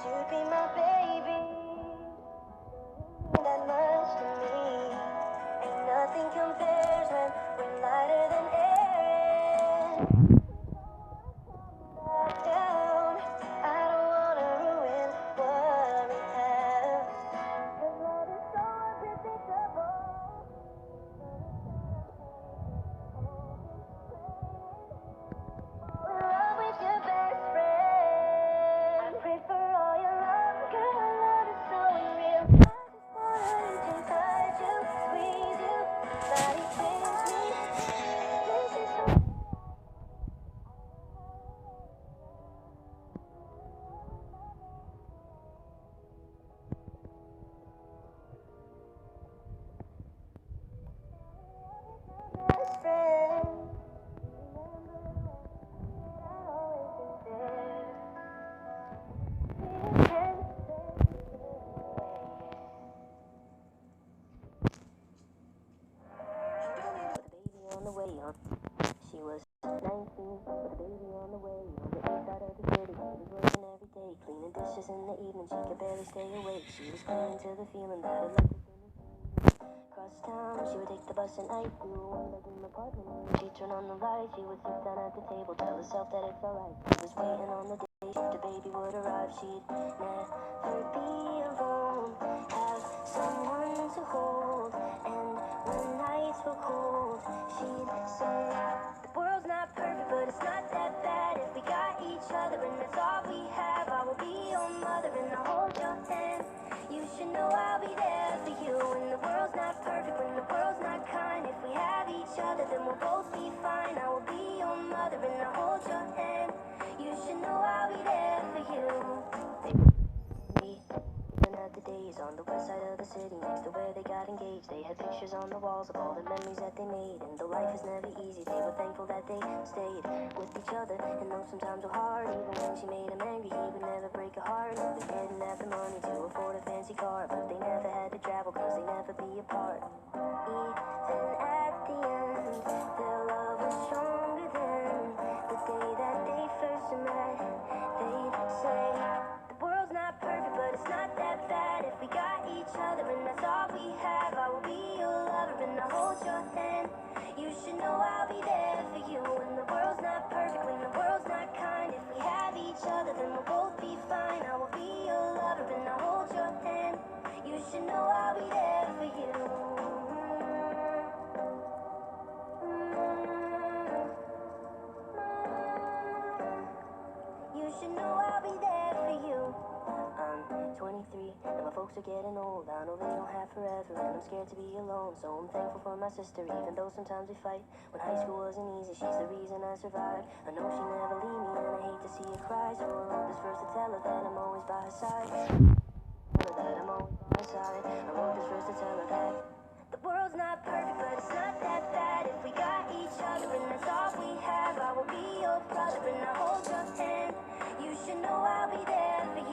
You'd be my baby, that much to me. Ain't nothing compares when we're lighter than air. Back down, I don't wanna ruin what we have. 'Cause love is so unpredictable. In love with your best friend. I pray for all your love, girl. Our love is so unreal. I just wanna reach inside you, squeeze you, body change me. This is so best friend. I always been there. We can on the way on. She was 19 with a baby on the way on the east side of the city. She was working every day, cleaning dishes in the evening. She could barely stay awake. She was clinging to the feeling that her life was across town. She would take the bus at night to a one-bedroom apartment. When she'd turn on the light, she would sit down at the table, tell herself that it's alright. She was waiting on the day the baby would arrive. She'd never be alone, have someone to hold. And when nights were cold, she'd say, the world's not perfect, but it's not that bad if we got each other, and that's all we have. I will be your mother and I'll hold your hand. You should know I'll be there for you when the world's not perfect, when the world's not kind. If we have each other, then we'll both be fine. I will be your mother and I'll hold your hand. You should know I'll be there for you. Even at the days on the west side of the city, next to where they got engaged, they had pictures on the walls of all the memories that they made. And though life is never easy, they were thankful that they stayed with each other. And though sometimes were hard, even when she made him angry, he would never break her heart. They didn't have the money to afford a fancy car, but they never had to travel, cause they never be apart. Even at the end, their love was stronger than the day that they first met. They'd say, the world's not perfect, but it's not that bad if we got each other, and that's all we have. I will be your lover and I'll hold your hand. You should know I'll be there for you when the world's not perfect, when the world's not kind. If we have each other, then we'll both be fine. I will be your lover and I'll hold your hand. You should know I'll be there for you. You should know I'll be there for you. I'm 23 and my folks are getting old. I know they don't have forever and I'm scared to be alone. So I'm thankful for my sister, even though sometimes we fight. When high school wasn't easy, she's the reason I survived. I know she never leave me and I hate to see her cry. So I wrote this verse to tell her that I'm always by her side. That I'm always by her side. I wrote this verse to tell her that the world's not perfect, but it's not that bad if we got each other, and that's all we have. I will be your brother and I'll hold your hand. You should know I'll be there for you